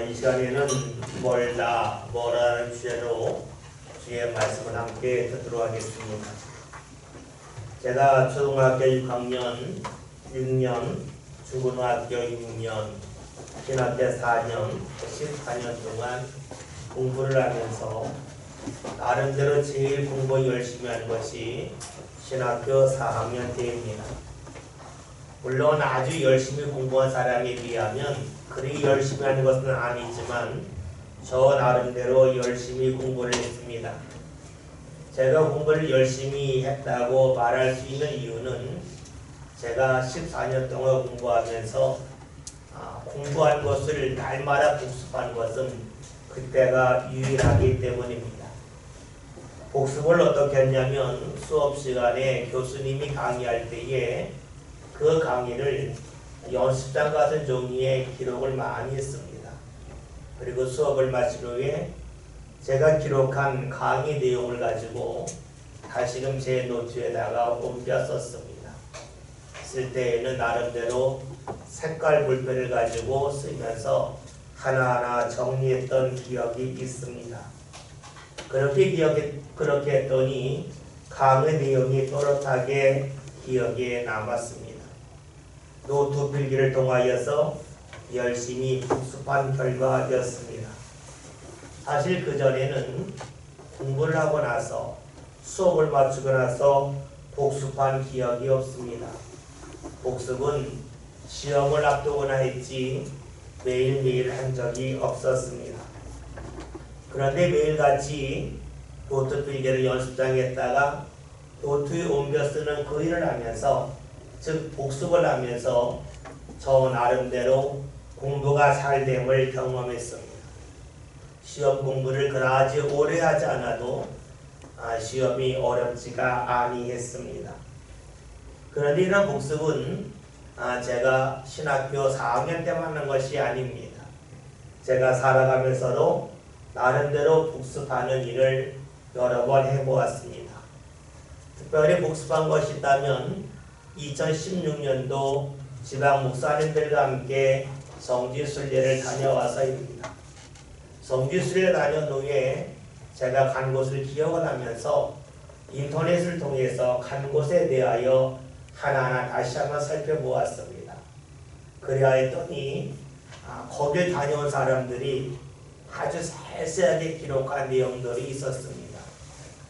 이 시간에는 뭐라는 주제로 주의 말씀을 함께 듣도록 하겠습니다. 제가 초등학교 6학년, 6년, 중고등학교 6년, 신학교 4년, 14년 동안 공부를 하면서 나름대로 제일 공부 열심히 한 것이 신학교 4학년 때입니다. 물론 아주 열심히 공부한 사람에 비하면 그리 열심히 하는 것은 아니지만 저 나름대로 열심히 공부를 했습니다. 제가 공부를 열심히 했다고 말할 수 있는 이유는 제가 14년 동안 공부하면서 공부한 것을 날마다 복습한 것은 그때가 유일하기 때문입니다. 복습을 어떻게 했냐면 수업 시간에 교수님이 강의할 때에 그 강의를 연습장 같은 종이에 기록을 많이 했습니다. 그리고 수업을 마친 후에 제가 기록한 강의 내용을 가지고 다시금 제 노트에다가 옮겨 썼습니다. 쓸 때에는 나름대로 색깔 볼펜을 가지고 쓰면서 하나하나 정리했던 기억이 있습니다. 그렇게 했더니 강의 내용이 또렷하게 기억에 남았습니다. 노트 필기를 통하여서 열심히 복습한 결과였습니다. 사실 그전에는 공부를 하고 나서 수업을 마치고 나서 복습한 기억이 없습니다. 복습은 시험을 앞두거나 했지 매일매일 한 적이 없었습니다. 그런데 매일같이 노트 필기를 연습장에다가 노트에 옮겨 쓰는 그 일을 하면서 즉 복습을 하면서 저 나름대로 공부가 잘 됨을 경험했습니다. 시험 공부를 그다지 오래 하지 않아도 시험이 어렵지가 아니했습니다. 그런데 이런 복습은 제가 신학교 4학년 때만 한 것이 아닙니다. 제가 살아가면서도 나름대로 복습하는 일을 여러 번 해보았습니다. 특별히 복습한 것이 있다면 2016년도 지방 목사님들과 함께 성지순례를 다녀와서입니다. 성지순례를 다녀온 후에 제가 간 곳을 기억을 하면서 인터넷을 통해서 간 곳에 대하여 하나하나 다시 한번 살펴보았습니다. 그래야 했더니 거길 다녀온 사람들이 아주 세세하게 기록한 내용들이 있었습니다.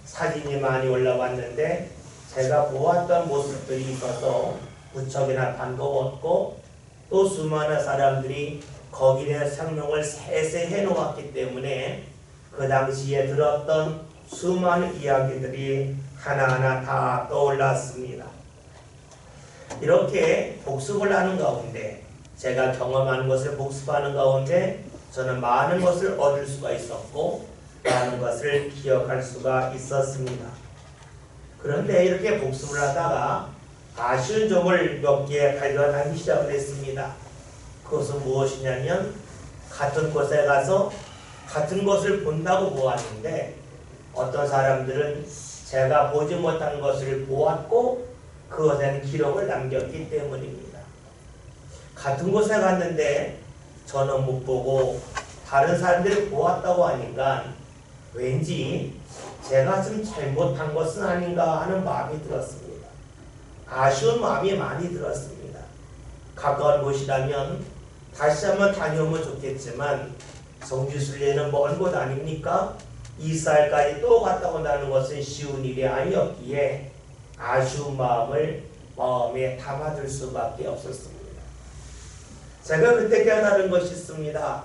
사진이 많이 올라왔는데 제가 보았던 모습들이 있어서 무척이나 반가웠고 또 수많은 사람들이 거기에 설명을 세세히 해놓았기 때문에 그 당시에 들었던 수많은 이야기들이 하나하나 다 떠올랐습니다. 이렇게 복습을 하는 가운데 제가 경험하는 것을 복습하는 가운데 저는 많은 것을 얻을 수가 있었고 많은 것을 기억할 수가 있었습니다. 그런데 이렇게 복습을 하다가 아쉬운 점을 몇 개 발견하기 시작을 했습니다. 그것은 무엇이냐면 같은 곳에 가서 같은 것을 본다고 보았는데 어떤 사람들은 제가 보지 못한 것을 보았고 그것에는 기록을 남겼기 때문입니다. 같은 곳에 갔는데 저는 못 보고 다른 사람들이 보았다고 하니까 왠지 제가 좀 잘못한 것은 아닌가 하는 마음이 들었습니다. 아쉬운 마음이 많이 들었습니다. 가까운 곳이라면 다시 한번 다녀오면 좋겠지만 성지순례는 먼 곳 아닙니까? 이스라엘까지 또 갔다 온다는 것은 쉬운 일이 아니었기에 아쉬운 마음을 마음에 담아둘 수밖에 없었습니다. 제가 그때 깨달은 것이 있습니다.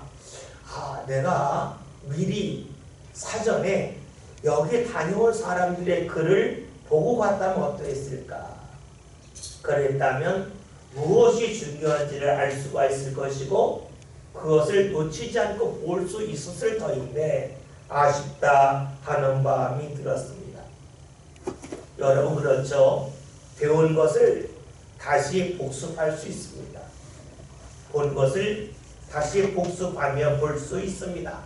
내가 미리 사전에 여기 다녀온 사람들의 글을 보고 갔다면 어떠했을까? 그랬다면 무엇이 중요한지를 알 수가 있을 것이고 그것을 놓치지 않고 볼 수 있었을 터인데 아쉽다 하는 마음이 들었습니다. 여러분 그렇죠? 배운 것을 다시 복습할 수 있습니다. 본 것을 다시 복습하며 볼 수 있습니다.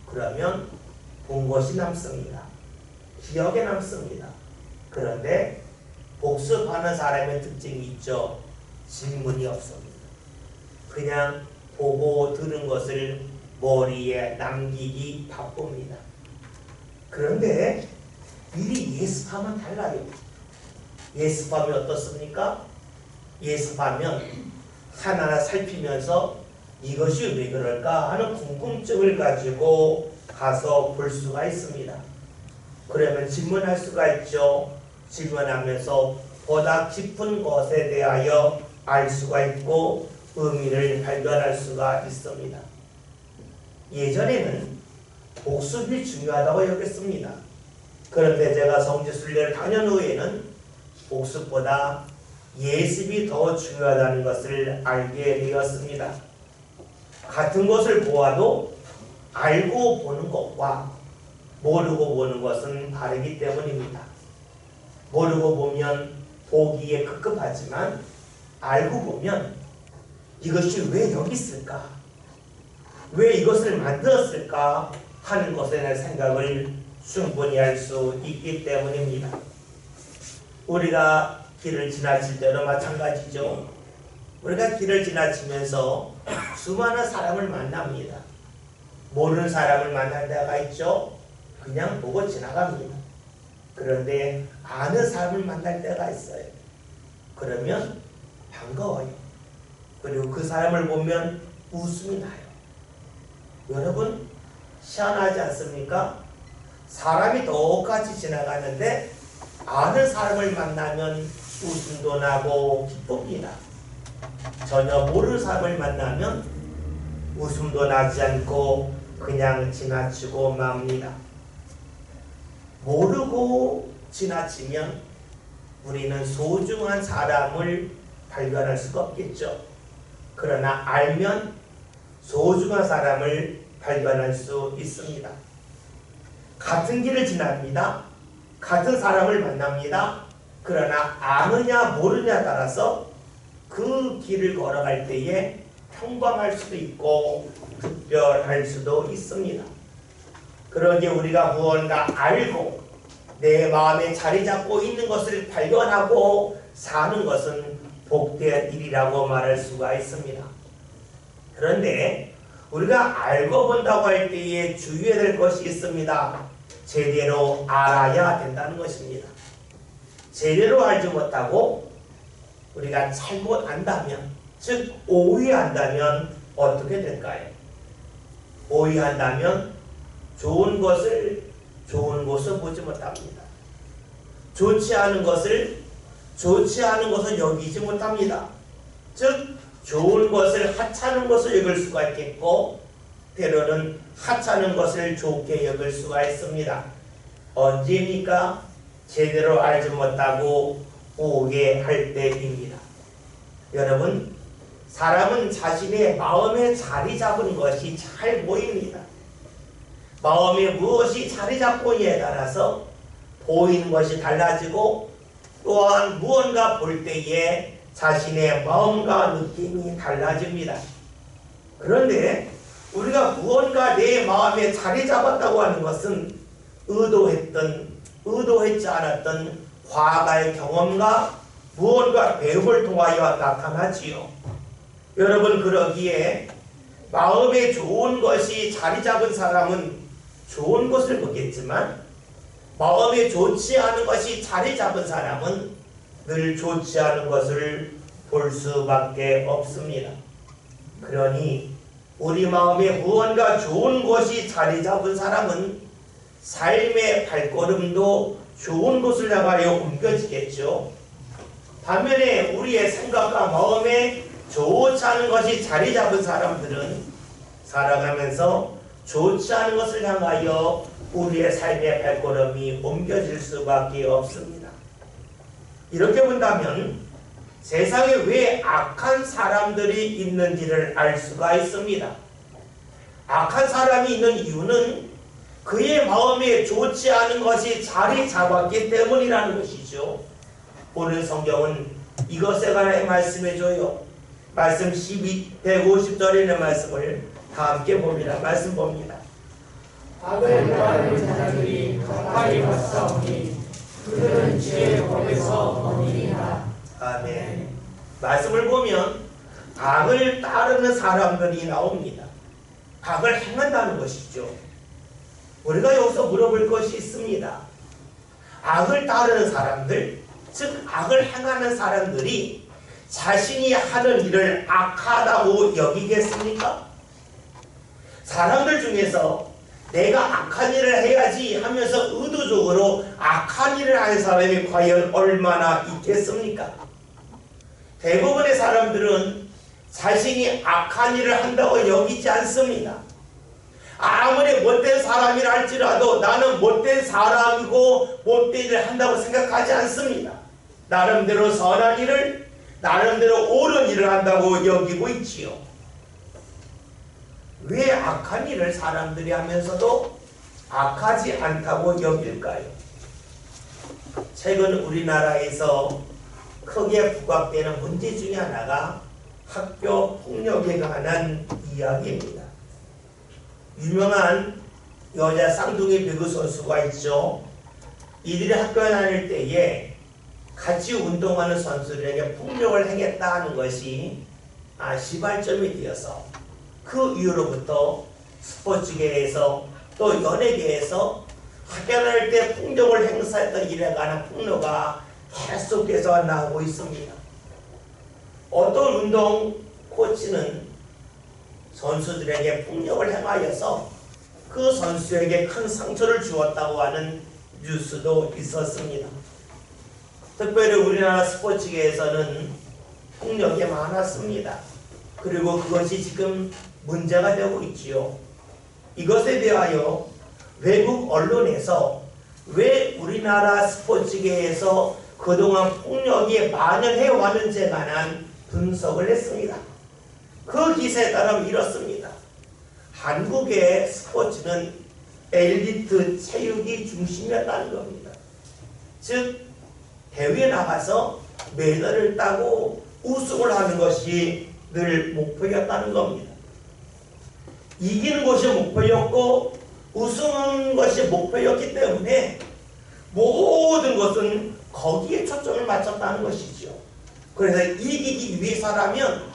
그러면 본 것이 남습니다. 기억에 남습니다. 그런데 복습하는 사람의 특징이 있죠. 질문이 없습니다. 그냥 보고 들은 것을 머리에 남기기 바쁩니다. 그런데 미리 예습하면 달라요. 예습하면 어떻습니까? 예습하면 하나하나 살피면서 이것이 왜 그럴까 하는 궁금증을 가지고 가서 볼 수가 있습니다. 그러면 질문할 수가 있죠. 질문하면서 보다 깊은 것에 대하여 알 수가 있고 의미를 발견할 수가 있습니다. 예전에는 복습이 중요하다고 여겼습니다. 그런데 제가 성지순례를 다녀온 후에는 복습보다 예습이 더 중요하다는 것을 알게 되었습니다. 같은 것을 보아도 알고 보는 것과 모르고 보는 것은 다르기 때문입니다. 모르고 보면 보기에 급급하지만 알고 보면 이것이 왜 여기 있을까? 왜 이것을 만들었을까? 하는 것에 대한 생각을 충분히 할 수 있기 때문입니다. 우리가 길을 지나칠 때도 마찬가지죠. 우리가 길을 지나치면서 수많은 사람을 만납니다. 모르는 사람을 만날 때가 있죠. 그냥 보고 지나갑니다. 그런데 아는 사람을 만날 때가 있어요. 그러면 반가워요. 그리고 그 사람을 보면 웃음이 나요. 여러분 희한하지 않습니까? 사람이 똑같이 지나가는데 아는 사람을 만나면 웃음도 나고 기쁩니다. 전혀 모르는 사람을 만나면 웃음도 나지 않고 그냥 지나치고 맙니다. 모르고 지나치면 우리는 소중한 사람을 발견할 수가 없겠죠. 그러나 알면 소중한 사람을 발견할 수 있습니다. 같은 길을 지납니다. 같은 사람을 만납니다. 그러나 아느냐 모르냐에 따라서 그 길을 걸어갈 때에 평범할 수도 있고 특별할 수도 있습니다. 그러기에 우리가 무언가 알고 내 마음에 자리 잡고 있는 것을 발견하고 사는 것은 복된 일이라고 말할 수가 있습니다. 그런데 우리가 알고 본다고 할 때에 주의해야 될 것이 있습니다. 제대로 알아야 된다는 것입니다. 제대로 알지 못하고 우리가 잘못 안다면, 즉 오해한다면 어떻게 될까요? 오해한다면 좋은 것을 좋은 곳으로 보지 못합니다. 좋지 않은 것을 여기지 못합니다. 즉 좋은 것을 하찮은 것을 여길 수가 있겠고 때로는 하찮은 것을 좋게 여길 수가 있습니다. 언제입니까? 제대로 알지 못하고 오해할 때입니다. 여러분, 사람은 자신의 마음에 자리 잡은 것이 잘 보입니다. 마음에 무엇이 자리 잡고에 따라서 보이는 것이 달라지고 또한 무언가 볼 때에 자신의 마음과 느낌이 달라집니다. 그런데 우리가 무언가 내 마음에 자리 잡았다고 하는 것은 의도했지 않았던 과거의 경험과 무언가 배움을 통하여 나타나지요. 여러분, 그러기에 마음에 좋은 것이 자리 잡은 사람은 좋은 것을 보겠지만 마음에 좋지 않은 것이 자리 잡은 사람은 늘 좋지 않은 것을 볼 수밖에 없습니다. 그러니 우리 마음에 무언가 좋은 것이 자리 잡은 사람은 삶의 발걸음도 좋은 곳을 향하여 옮겨지겠죠. 반면에 우리의 생각과 마음에 좋지 않은 것이 자리 잡은 사람들은 살아가면서 좋지 않은 것을 향하여 우리의 삶의 발걸음이 옮겨질 수밖에 없습니다. 이렇게 본다면 세상에 왜 악한 사람들이 있는지를 알 수가 있습니다. 악한 사람이 있는 이유는 그의 마음에 좋지 않은 것이 자리 잡았기 때문이라는 것이죠. 오늘 성경은 이것에 관해 말씀해줘요. 말씀 150절에 있는 말씀을 다 함께 봅니다. 말씀 봅니다. 악을 행하는 자들이 가까이 왔사오니 그들은 주의 법에서 머니리라. 아멘. 말씀을 보면 악을 따르는 사람들이 나옵니다. 악을 행한다는 것이죠. 우리가 여기서 물어볼 것이 있습니다. 악을 따르는 사람들, 즉 악을 행하는 사람들이 자신이 하는 일을 악하다고 여기겠습니까? 사람들 중에서 내가 악한 일을 해야지 하면서 의도적으로 악한 일을 하는 사람이 과연 얼마나 있겠습니까? 대부분의 사람들은 자신이 악한 일을 한다고 여기지 않습니다. 아무리 못된 사람이라 할지라도 나는 못된 사람이고 못된 일을 한다고 생각하지 않습니다. 나름대로 선한 일을, 나름대로 옳은 일을 한다고 여기고 있지요. 왜 악한 일을 사람들이 하면서도 악하지 않다고 여길까요? 최근 우리나라에서 크게 부각되는 문제 중에 하나가 학교 폭력에 관한 이야기입니다. 유명한 여자 쌍둥이 배구 선수가 있죠. 이들이 학교에 다닐 때에 같이 운동하는 선수들에게 폭력을 행했다 하는 것이 시발점이 되어서 그 이후로부터 스포츠계에서 또 연예계에서 학교 다닐 때 폭력을 행사했던 일에 관한 폭로가 계속해서 나오고 있습니다. 어떤 운동 코치는 선수들에게 폭력을 행하여서 그 선수에게 큰 상처를 주었다고 하는 뉴스도 있었습니다. 특별히 우리나라 스포츠계에서는 폭력이 많았습니다. 그리고 그것이 지금 문제가 되고 있지요. 이것에 대하여 외국 언론에서 왜 우리나라 스포츠계에서 그동안 폭력이 만연해 왔는지에 관한 분석을 했습니다. 그 기사에 따르면 이렇습니다. 한국의 스포츠는 엘리트 체육이 중심이었다는 겁니다. 즉 대회에 나가서 메달을 따고 우승을 하는 것이 늘 목표였다는 겁니다. 이기는 것이 목표였고 우승하는 것이 목표였기 때문에 모든 것은 거기에 초점을 맞췄다는 것이죠. 그래서 이기기 위해서라면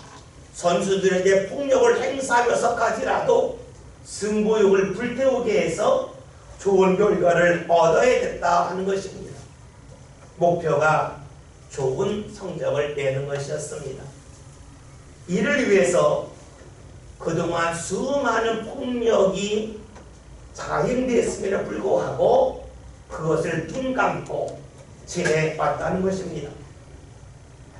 선수들에게 폭력을 행사하면서까지라도 승부욕을 불태우게 해서 좋은 결과를 얻어야겠다 하는 것입니다. 목표가 좋은 성적을 내는 것이었습니다. 이를 위해서 그동안 수많은 폭력이 자행되었음에도 불구하고 그것을 눈 감고 지내왔다는 것입니다.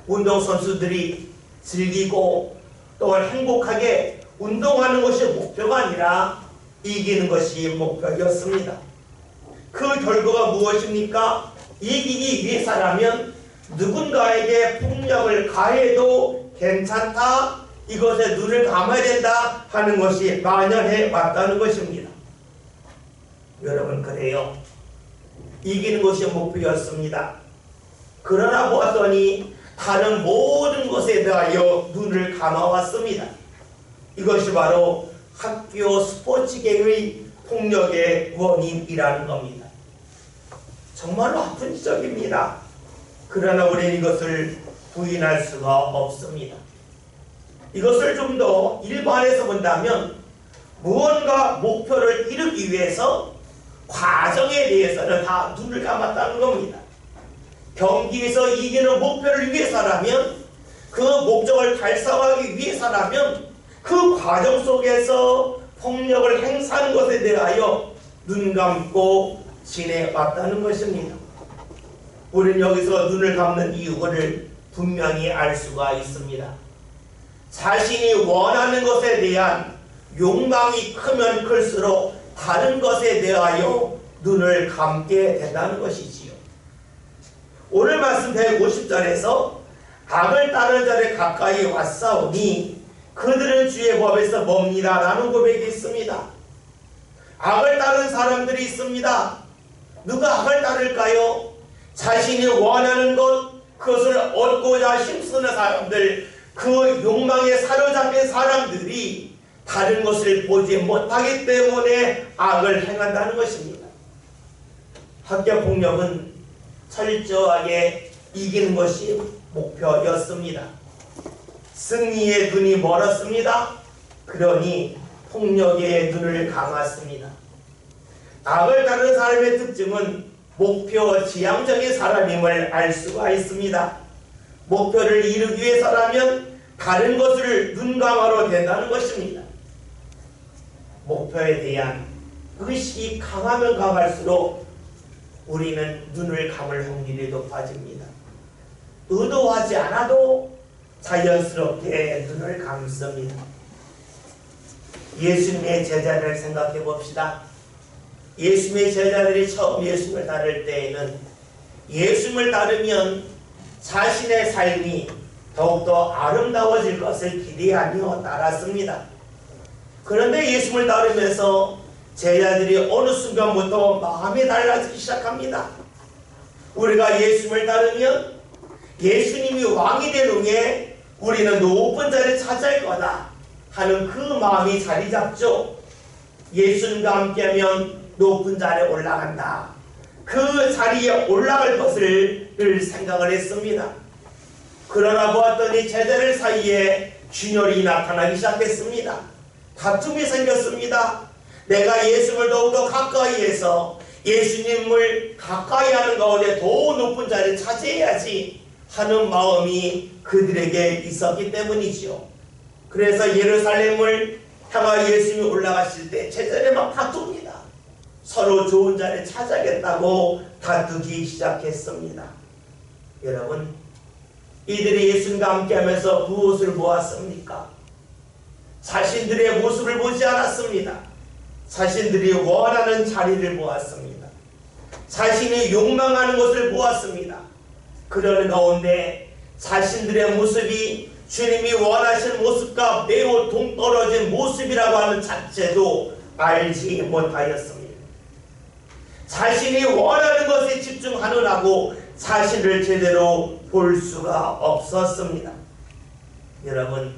운동선수들이 즐기고 또한 행복하게 운동하는 것이 목표가 아니라 이기는 것이 목표였습니다. 그 결과가 무엇입니까? 이기기 위해서라면 누군가에게 폭력을 가해도 괜찮다, 이것에 눈을 감아야 된다 하는 것이 만연해 왔다는 것입니다. 여러분, 그래요. 이기는 것이 목표였습니다. 그러나 보았더니 다른 모든 것에 대하여 눈을 감아왔습니다. 이것이 바로 학교 스포츠계의 폭력의 원인이라는 겁니다. 정말로 아픈 지적입니다. 그러나 우리는 이것을 부인할 수가 없습니다. 이것을 좀 더 일반에서 본다면 무언가 목표를 이루기 위해서 과정에 대해서는 다 눈을 감았다는 겁니다. 경기에서 이기는 목표를 위해서라면, 그 목적을 달성하기 위해서라면 그 과정 속에서 폭력을 행사하는 것에 대하여 눈 감고 지내왔다는 것입니다. 우리는 여기서 눈을 감는 이유를 분명히 알 수가 있습니다. 자신이 원하는 것에 대한 욕망이 크면 클수록 다른 것에 대하여 눈을 감게 된다는 것이지요. 오늘 말씀 150절에서 악을 따르는 자를 가까이 왔사오니 그들은 주의 법에서 멉니다 라는 고백이 있습니다. 악을 따르는 사람들이 있습니다. 누가 악을 따를까요? 자신이 원하는 것, 그것을 얻고자 힘쓰는 사람들, 그 욕망에 사로잡힌 사람들이 다른 것을 보지 못하기 때문에 악을 행한다는 것입니다. 학교폭력은 철저하게 이기는 것이 목표였습니다. 승리의 눈이 멀었습니다. 그러니 폭력에 눈을 감았습니다. 악을 따르는 사람의 특징은 목표 지향적인 사람임을 알 수가 있습니다. 목표를 이루기 위해서라면 다른 것을 눈감아도 된다는 것입니다. 목표에 대한 의식이 강하면 강할수록 우리는 눈을 감을 확률이 높아집니다. 의도하지 않아도 자연스럽게 눈을 감습니다. 예수님의 제자를 생각해 봅시다. 예수님의 제자들이 처음 예수님을 따를 때에는 예수님을 따르면 자신의 삶이 더욱더 아름다워질 것을 기대하며 따랐습니다. 그런데 예수님을 따르면서 제자들이 어느 순간부터 마음이 달라지기 시작합니다. 우리가 예수님을 따르면 예수님이 왕이 된 후에 우리는 높은 자리를 차지할 거다 하는 그 마음이 자리 잡죠. 예수님과 함께하면 높은 자리에 올라간다. 그 자리에 올라갈 것을 생각을 했습니다. 그러나 보았더니 제자들 사이에 균열이 나타나기 시작했습니다. 다툼이 생겼습니다. 내가 예수님을 더욱더 가까이 해서 예수님을 가까이 하는 가운데 더 높은 자리를 차지해야지 하는 마음이 그들에게 있었기 때문이죠. 그래서 예루살렘을 향하여 예수님이 올라가실 때 제자들이 막 다툽니다. 서로 좋은 자리를 찾아야겠다고 다투기 시작했습니다. 여러분, 이들이 예수님과 함께하면서 무엇을 보았습니까? 자신들의 모습을 보지 않았습니다. 자신들이 원하는 자리를 보았습니다. 자신이 욕망하는 것을 보았습니다. 그러는 가운데 자신들의 모습이 주님이 원하시는 모습과 매우 동떨어진 모습이라고 하는 자체도 알지 못하였습니다. 자신이 원하는 것에 집중하느라고 자신을 제대로 볼 수가 없었습니다. 여러분,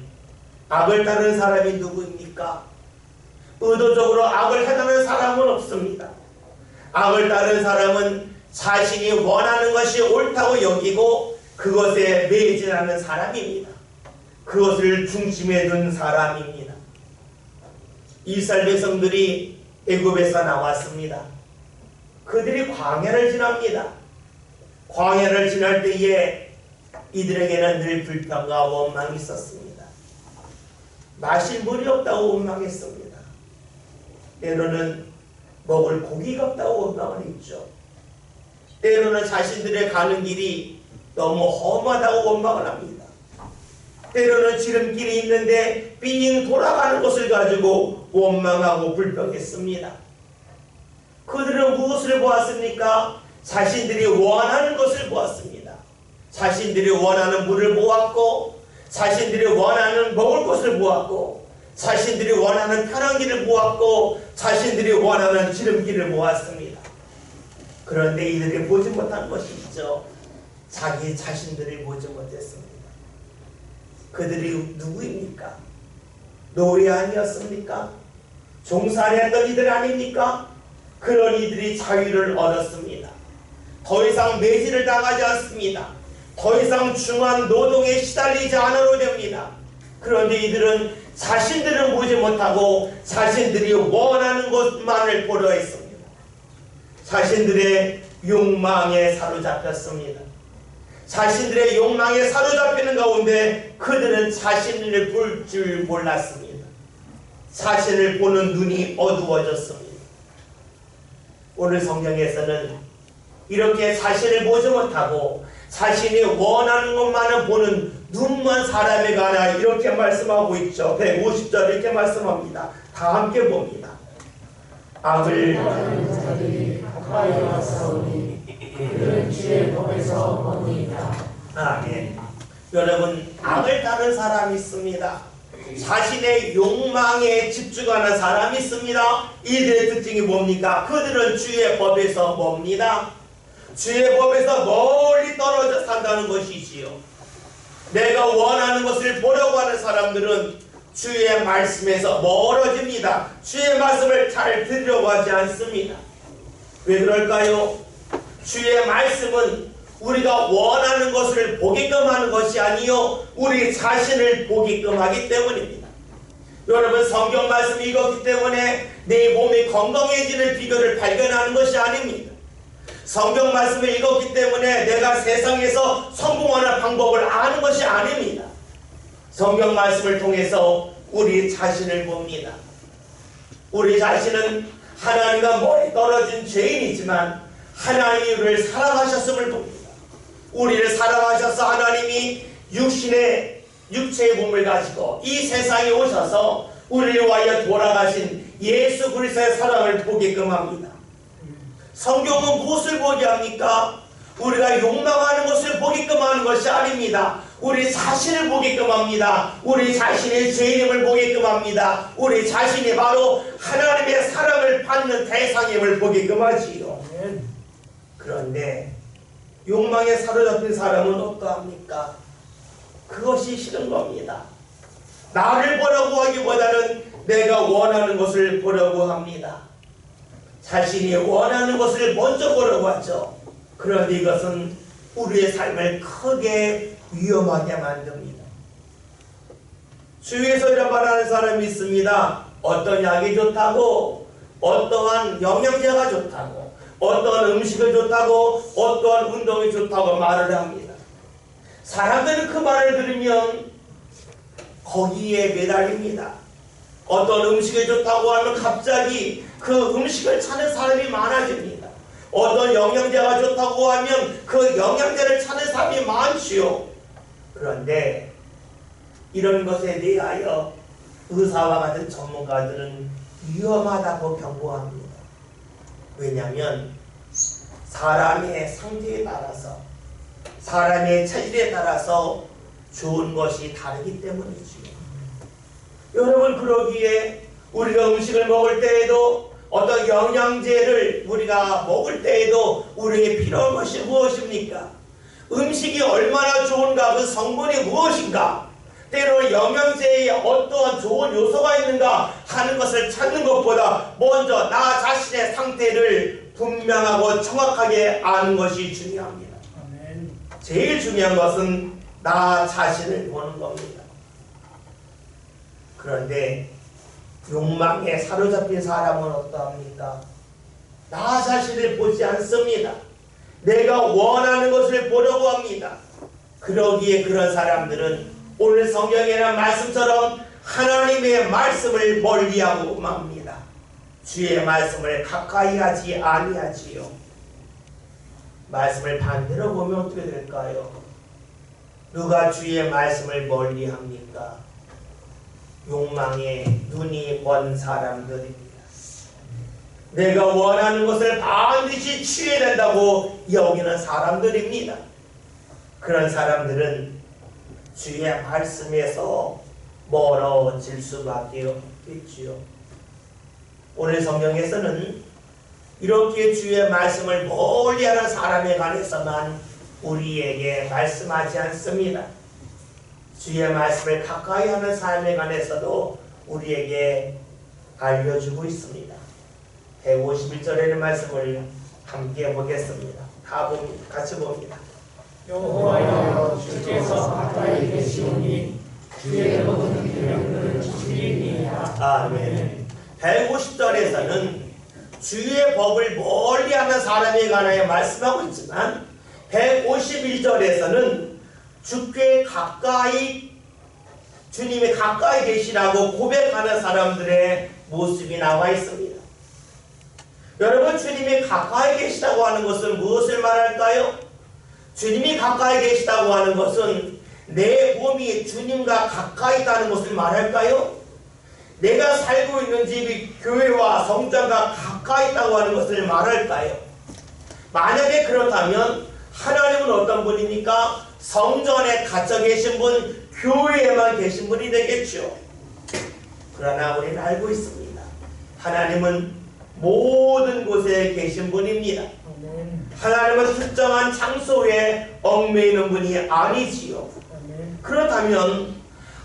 악을 따르는 사람이 누구입니까? 의도적으로 악을 행하는 사람은 없습니다. 악을 따르는 사람은 자신이 원하는 것이 옳다고 여기고 그것에 매진하는 사람입니다. 그것을 중심에 둔 사람입니다. 이스라엘 백성들이 애굽에서 나왔습니다. 그들이 광야를 지납니다. 광야를 지날 때에 이들에게는 늘 불평과 원망이 있었습니다. 마실 물이 없다고 원망했습니다. 때로는 먹을 고기가 없다고 원망을 했죠. 때로는 자신들의 가는 길이 너무 험하다고 원망을 합니다. 때로는 지름길이 있는데 삥 돌아가는 것을 가지고 원망하고 불평했습니다. 그들은 무엇을 보았습니까? 자신들이 원하는 것을 보았습니다. 자신들이 원하는 물을 보았고, 자신들이 원하는 먹을 것을 보았고, 자신들이 원하는 편한 길을 보았고, 자신들이 원하는 지름길을 보았습니다. 그런데 이들이 보지 못한 것이 있죠. 자기 자신들을 보지 못했습니다. 그들이 누구입니까? 노예 아니었습니까? 종살이했던 이들 아닙니까? 그런 이들이 자유를 얻었습니다. 더 이상 매질을 당하지 않습니다. 더 이상 중한 노동에 시달리지 않아도 됩니다. 그런데 이들은 자신들은 보지 못하고 자신들이 원하는 것만을 보려 했습니다. 자신들의 욕망에 사로잡혔습니다. 자신들의 욕망에 사로잡히는 가운데 그들은 자신을 볼 줄 몰랐습니다. 자신을 보는 눈이 어두워졌습니다. 오늘 성경에서는 이렇게 자신을 보지 못하고 자신이 원하는 것만을 보는 눈먼 사람에 관하 이렇게 말씀하고 있죠. 150절 이렇게 말씀합니다. 다 함께 봅니다. 악을 따르는 자들이 가까이 왔사오니 그들은 주의 법에서 멀리이다. 아멘. 여러분, 악을 따르는 사람이 있습니다. 자신의 욕망에 집중하는 사람이 있습니다. 이들의 특징이 뭡니까? 그들은 주의 법에서 멉니다. 주의 법에서 멀리 떨어져 산다는 것이지요. 내가 원하는 것을 보려고 하는 사람들은 주의 말씀에서 멀어집니다. 주의 말씀을 잘 들으려고 하지 않습니다. 왜 그럴까요? 주의 말씀은 우리가 원하는 것을 보게끔 하는 것이 아니요 우리 자신을 보게끔 하기 때문입니다. 여러분, 성경 말씀 읽었기 때문에 내 몸이 건강해지는 비결을 발견하는 것이 아닙니다. 성경 말씀을 읽었기 때문에 내가 세상에서 성공하는 방법을 아는 것이 아닙니다. 성경 말씀을 통해서 우리 자신을 봅니다. 우리 자신은 하나님과 멀리 떨어진 죄인이지만 하나님이 우리를 사랑하셨음을 봅니다. 우리를 사랑하셔서 하나님이 육체의 몸을 가지고 이 세상에 오셔서 우리를 위하여 돌아가신 예수 그리스도의 사랑을 보게끔 합니다. 성경은 무엇을 보게 합니까? 우리가 욕망하는 것을 보게끔 하는 것이 아닙니다. 우리 자신을 보게끔 합니다. 우리 자신의 죄인임을 보게끔 합니다. 우리 자신이 바로 하나님의 사랑을 받는 대상임을 보게끔 하지요. 그런데 욕망에 사로잡힌 사람은 어떠합니까? 그것이 싫은 겁니다. 나를 보려고 하기보다는 내가 원하는 것을 보려고 합니다. 자신이 원하는 것을 먼저 보려고 하죠. 그런데 이것은 우리의 삶을 크게 위험하게 만듭니다. 주위에서 이런 말하는 사람이 있습니다. 어떤 약이 좋다고, 어떠한 영양제가 좋다고, 어떠한 음식이 좋다고, 어떠한 운동이 좋다고 말을 합니다. 사람들은 그 말을 들으면 거기에 매달립니다. 어떤 음식이 좋다고 하면 갑자기 그 음식을 찾는 사람이 많아집니다. 어떤 영양제가 좋다고 하면 그 영양제를 찾는 사람이 많지요. 그런데 이런 것에 대하여 의사와 같은 전문가들은 위험하다고 경고합니다. 왜냐하면 사람의 상태에 따라서, 사람의 체질에 따라서 좋은 것이 다르기 때문이지요. 여러분, 그러기에 우리가 음식을 먹을 때에도 어떤 영양제를 우리가 먹을 때에도 우리에게 필요한 것이 무엇입니까? 음식이 얼마나 좋은가, 그 성분이 무엇인가, 때로 영양제에 어떠한 좋은 요소가 있는가 하는 것을 찾는 것보다 먼저 나 자신의 상태를 분명하고 정확하게 아는 것이 중요합니다. 제일 중요한 것은 나 자신을 보는 겁니다. 그런데 욕망에 사로잡힌 사람은 어떠합니까? 나 자신을 보지 않습니다. 내가 원하는 것을 보려고 합니다. 그러기에 그런 사람들은 오늘 성경에 있는 말씀처럼 하나님의 말씀을 멀리하고 맙니다. 주의 말씀을 가까이 하지 아니하지요. 말씀을 반대로 보면 어떻게 될까요? 누가 주의 말씀을 멀리합니까? 욕망에 눈이 먼 사람들입니다. 내가 원하는 것을 반드시 취해야 된다고 여기는 사람들입니다. 그런 사람들은 주의 말씀에서 멀어질 수밖에 없겠지요. 오늘 성경에서는 이렇게 주의 말씀을 멀리하는 사람에 관해서만 우리에게 말씀하지 않습니다. 주의 말씀을 가까이 하는 사람에 관해서도 우리에게 알려주고 있습니다. 151절에는 말씀을 함께 보겠습니다. 같이 봅니다. 여호와여, 주께서 가까이 계시오니 주의 모든 계명들은 진리니이다. 아멘. 150절에서는 주의 법을 멀리하는 사람에 관하여 말씀하고 있지만 151절에서는 주께 가까이, 주님이 가까이 계시라고 고백하는 사람들의 모습이 나와 있습니다. 여러분, 주님이 가까이 계시다고 하는 것은 무엇을 말할까요? 주님이 가까이 계시다고 하는 것은 내 몸이 주님과 가까이 있다는 것을 말할까요? 내가 살고 있는 집이 교회와 성전과 가까이 있다고 하는 것을 말할까요? 만약에 그렇다면 하나님은 어떤 분입니까? 성전에 갇혀 계신 분, 교회에만 계신 분이 되겠죠. 그러나 우리는 알고 있습니다. 하나님은 모든 곳에 계신 분입니다. 하나님은 특정한 장소에 얽매이는 분이 아니지요. 그렇다면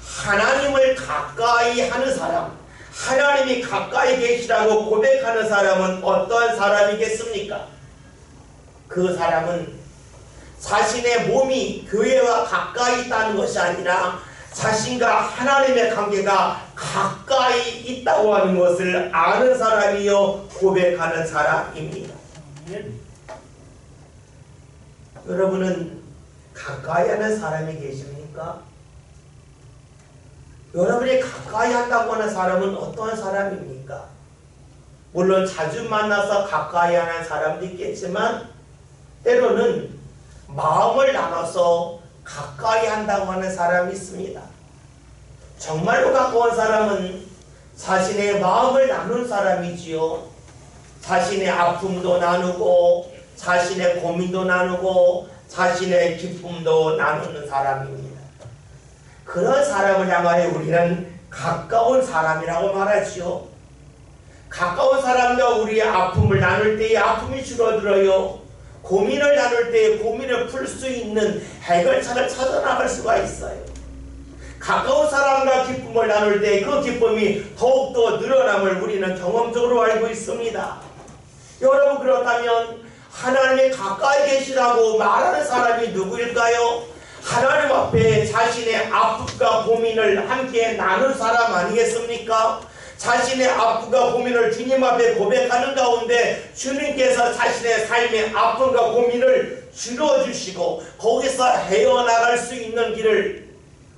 하나님을 가까이 하는 사람, 하나님이 가까이 계시라고 고백하는 사람은 어떠한 사람이겠습니까? 그 사람은 자신의 몸이 교회와 가까이 있다는 것이 아니라 자신과 하나님의 관계가 가까이 있다고 하는 것을 아는 사람이요 고백하는 사람입니다. 여러분은 가까이 하는 사람이 계십니까? 여러분이 가까이 한다고 하는 사람은 어떤 사람입니까? 물론 자주 만나서 가까이 하는 사람도 있겠지만 때로는 마음을 나눠서 가까이 한다고 하는 사람이 있습니다. 정말로 가까운 사람은 자신의 마음을 나눈 사람이지요. 자신의 아픔도 나누고 자신의 고민도 나누고 자신의 기쁨도 나누는 사람입니다. 그런 사람을 향하여 우리는 가까운 사람이라고 말하지요. 가까운 사람과 우리의 아픔을 나눌 때에 아픔이 줄어들어요. 고민을 나눌 때에 고민을 풀 수 있는 해결책을 찾아나갈 수가 있어요. 가까운 사람과 기쁨을 나눌 때 그 기쁨이 더욱더 늘어남을 우리는 경험적으로 알고 있습니다. 여러분, 그렇다면 하나님이 가까이 계시라고 말하는 사람이 누구일까요? 하나님 앞에 자신의 아픔과 고민을 함께 나눌 사람 아니겠습니까? 자신의 아픔과 고민을 주님 앞에 고백하는 가운데 주님께서 자신의 삶의 아픔과 고민을 줄여주시고 거기서 헤어나갈 수 있는 길을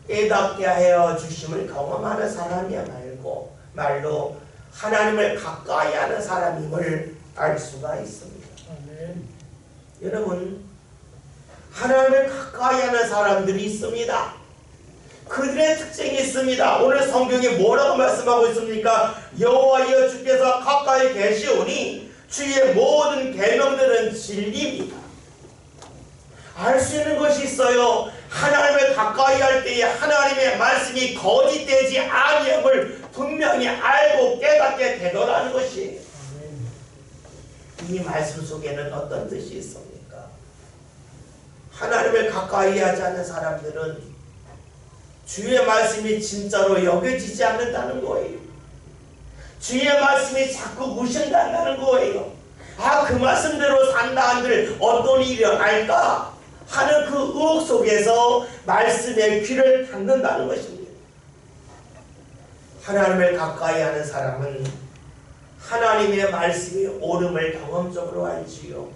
깨닫게 하여 주심을 경험하는 사람이야말로 말로 하나님을 가까이 하는 사람임을 알 수가 있습니다. 아멘. 여러분, 하나님을 가까이 하는 사람들이 있습니다. 그들의 특징이 있습니다. 오늘 성경이 뭐라고 말씀하고 있습니까? 여호와여 주께서 가까이 계시오니 주의 모든 계명들은 진리입니다. 알 수 있는 것이 있어요. 하나님을 가까이 할 때에 하나님의 말씀이 거짓되지 아니함을 분명히 알고 깨닫게 되더라는 것이에요. 이 말씀 속에는 어떤 뜻이 있습니까? 하나님을 가까이 하지 않는 사람들은 주의 말씀이 진짜로 여겨지지 않는다는 거예요. 주의 말씀이 자꾸 무신한다는 거예요. 그 말씀대로 산다 한들 어떤 일이 일어날까 하는 그 의혹 속에서 말씀의 귀를 닫는다는 것입니다. 하나님을 가까이 하는 사람은 하나님의 말씀이 옳음을 경험적으로 알지요.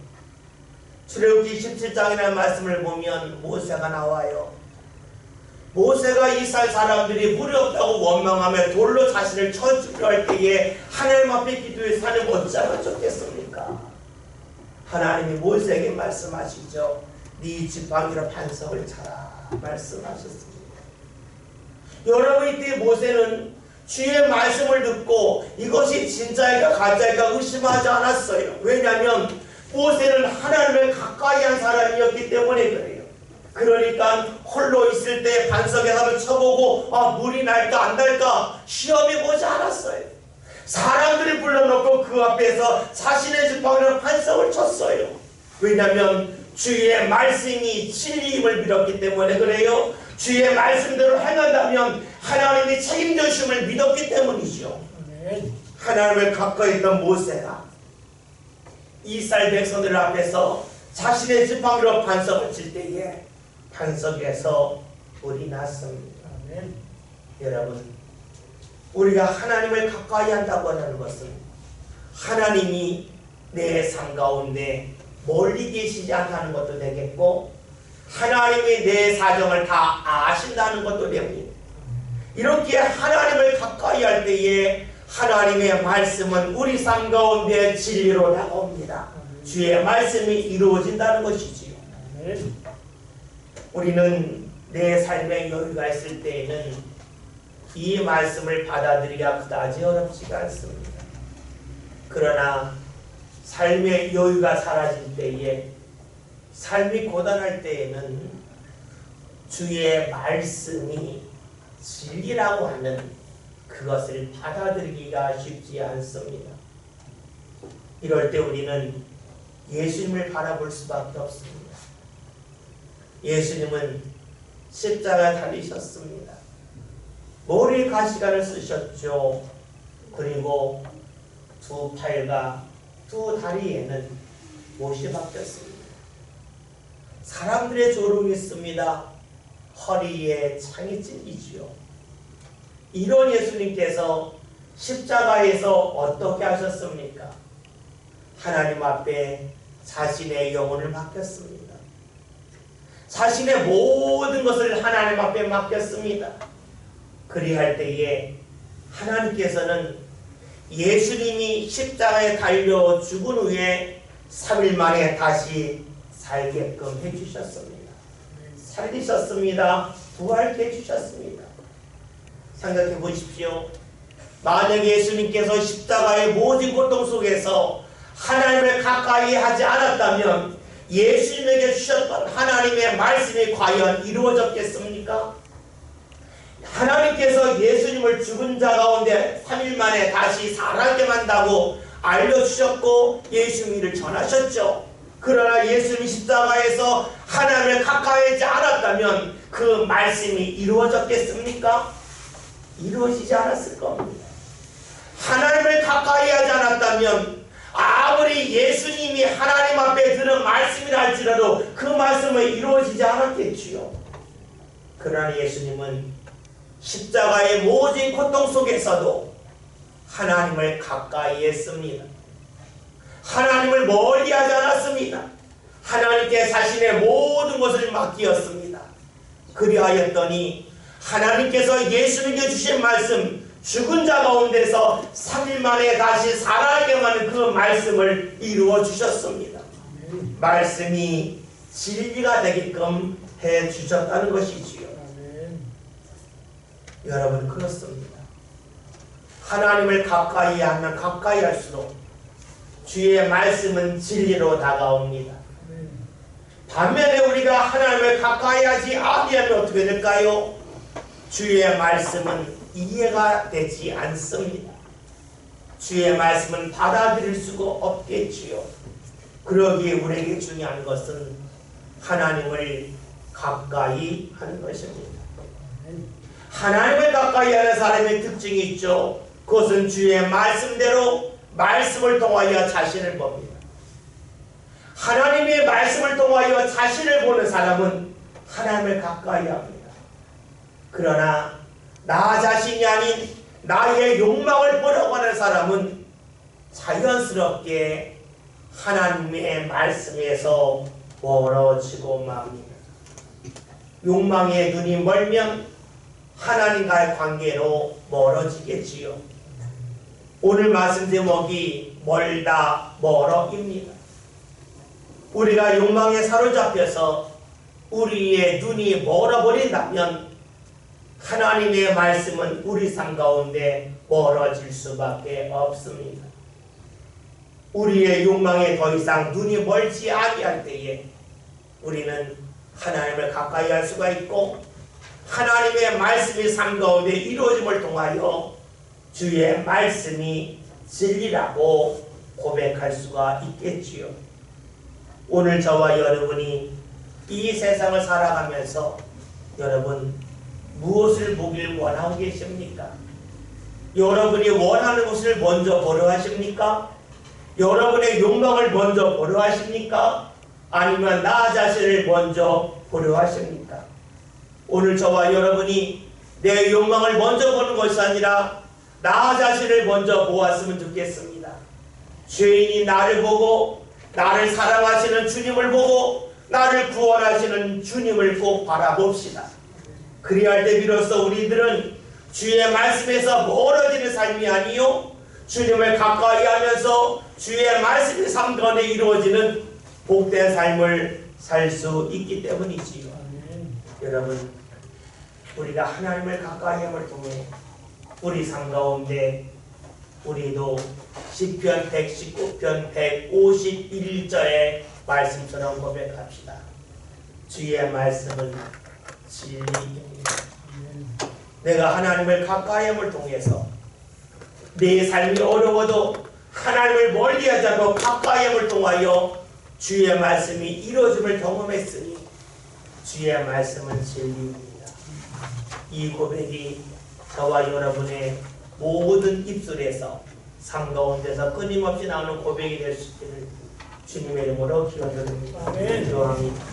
출애굽기 17장이라는 말씀을 보면 모세가 나와요. 모세가 이스라엘 사람들이 물이 없다고 원망하며 돌로 자신을 쳐주려 할 때에 하나님 앞에 기도해서 하나님 어찌하면 좋겠습니까? 하나님이 모세에게 말씀하시죠. 네 지팡이로 반석을 차라 말씀하셨습니다. 여러분, 이때 모세는 주의 말씀을 듣고 이것이 진짜일까 가짜일까 의심하지 않았어요. 왜냐하면 모세는 하나님을 가까이 한 사람이었기 때문에 그래요. 그러니까 홀로 있을 때 반석에 한번 쳐보고 물이 날까 안 날까 시험해보지 않았어요. 사람들을 불러놓고 그 앞에서 자신의 지팡이로 반석을 쳤어요. 왜냐하면 주의 말씀이 진리임을 믿었기 때문에 그래요. 주의 말씀대로 행한다면 하나님이 책임져 주심을 믿었기 때문이죠. 하나님을 가까이 있던 모세가 이스라엘 백성들 앞에서 자신의 지팡이로 반석을 칠 때에 반석에서 불이 났습니다. 여러분, 우리가 하나님을 가까이 한다고 하는 것은 하나님이 내 삶 가운데 멀리 계시지 않다는 것도 되겠고 하나님이 내 사정을 다 아신다는 것도 됩니다. 이렇게 하나님을 가까이 할 때에 하나님의 말씀은 우리 삶 가운데 진리로 다가옵니다. 주의 말씀이 이루어진다는 것이지요. 우리는 내 삶에 여유가 있을 때에는 이 말씀을 받아들이기가 그다지 어렵지가 않습니다. 그러나 삶의 여유가 사라질 때에, 삶이 고단할 때에는 주의 말씀이 진리라고 하는 그것을 받아들이기가 쉽지 않습니다. 이럴 때 우리는 예수님을 바라볼 수밖에 없습니다. 예수님은 십자가에 달리셨습니다. 머리에 가시관을 쓰셨죠. 그리고 두 팔과 두 다리에는 못이 박혔습니다. 사람들의 조롱이 있습니다. 허리에 창이 찔리지요. 이런 예수님께서 십자가에서 어떻게 하셨습니까? 하나님 앞에 자신의 영혼을 맡겼습니다. 자신의 모든 것을 하나님 앞에 맡겼습니다. 그리할 때에 하나님께서는 예수님이 십자가에 달려 죽은 후에 3일 만에 다시 살게끔 해주셨습니다. 살리셨습니다. 부활케 해주셨습니다. 생각해 보십시오. 만약 예수님께서 십자가의 모든 고통 속에서 하나님을 가까이 하지 않았다면 예수님에게 주셨던 하나님의 말씀이 과연 이루어졌겠습니까? 하나님께서 예수님을 죽은 자 가운데 3일 만에 다시 살아나게 한다고 알려주셨고 예수님을 전하셨죠. 그러나 예수님 십자가에서 하나님을 가까이 하지 않았다면 그 말씀이 이루어졌겠습니까? 이루어지지 않았을 겁니다. 하나님을 가까이 하지 않았다면 아무리 예수님이 하나님 앞에 들은 말씀이라 할지라도 그 말씀은 이루어지지 않았겠지요. 그러나 예수님은 십자가의 모든 고통 속에서도 하나님을 가까이 했습니다. 하나님을 멀리하지 않았습니다. 하나님께 자신의 모든 것을 맡기었습니다. 그리하였더니 하나님께서 예수님께 주신 말씀, 죽은 자 가운데서 3일 만에 다시 살아나게 하는 그 말씀을 이루어 주셨습니다. 말씀이 진리가 되게끔 해 주셨다는 것이지요. 여러분, 그렇습니다. 하나님을 가까이 하면 가까이 할수록 주의 말씀은 진리로 다가옵니다. 반면에 우리가 하나님을 가까이 하지 아니하면 어떻게 될까요? 주의 말씀은 이해가 되지 않습니다. 주의 말씀은 받아들일 수가 없겠지요. 그러기에 우리에게 중요한 것은 하나님을 가까이 하는 것입니다. 하나님을 가까이 하는 사람의 특징이 있죠. 그것은 주의 말씀대로 말씀을 통하여 자신을 봅니다. 하나님의 말씀을 통하여 자신을 보는 사람은 하나님을 가까이 합니다. 그러나 나 자신이 아닌 나의 욕망을 보려고 하는 사람은 자연스럽게 하나님의 말씀에서 멀어지고 맙니다. 욕망의 눈이 멀면 하나님과의 관계로 멀어지겠지요. 오늘 말씀 제목이 멀다 멀어입니다. 우리가 욕망에 사로잡혀서 우리의 눈이 멀어버린다면 하나님의 말씀은 우리 삶 가운데 멀어질 수밖에 없습니다. 우리의 욕망에 더 이상 눈이 멀지 아니할 때에 우리는 하나님을 가까이 할 수가 있고 하나님의 말씀이 삶 가운데 이루어짐을 통하여 주의 말씀이 진리라고 고백할 수가 있겠지요. 오늘 저와 여러분이 이 세상을 살아가면서 여러분 무엇을 보길 원하고 계십니까? 여러분이 원하는 것을 먼저 보려 하십니까? 여러분의 욕망을 먼저 보려 하십니까? 아니면 나 자신을 먼저 보려 하십니까? 오늘 저와 여러분이 내 욕망을 먼저 보는 것이 아니라 나 자신을 먼저 보았으면 좋겠습니다. 죄인이 나를 보고 나를 사랑하시는 주님을 보고 나를 구원하시는 주님을 꼭 바라봅시다. 그리할 때 비로소 우리들은 주의 말씀에서 멀어지는 삶이 아니요 주님을 가까이 하면서 주의 말씀의 삶 가운데 이루어지는 복된 삶을 살 수 있기 때문이지요. 여러분, 우리가 하나님을 가까이 함을 통해 우리 삶 가운데 우리도 시편 119편 151절의 말씀처럼 고백합시다. 주의 말씀은 진리입니다. 내가 하나님을 가까이 함을 통해서 내 삶이 어려워도 하나님을 멀리하지 않고 가까이 함을 통하여 주의 말씀이 이루어짐을 경험했으니 주의 말씀은 진리입니다. 이 고백이 저와 여러분의 모든 입술에서 삶 가운데서 끊임없이 나오는 고백이 될 수 있기를 주님의 이름으로 기원드립니다. 기도합니다.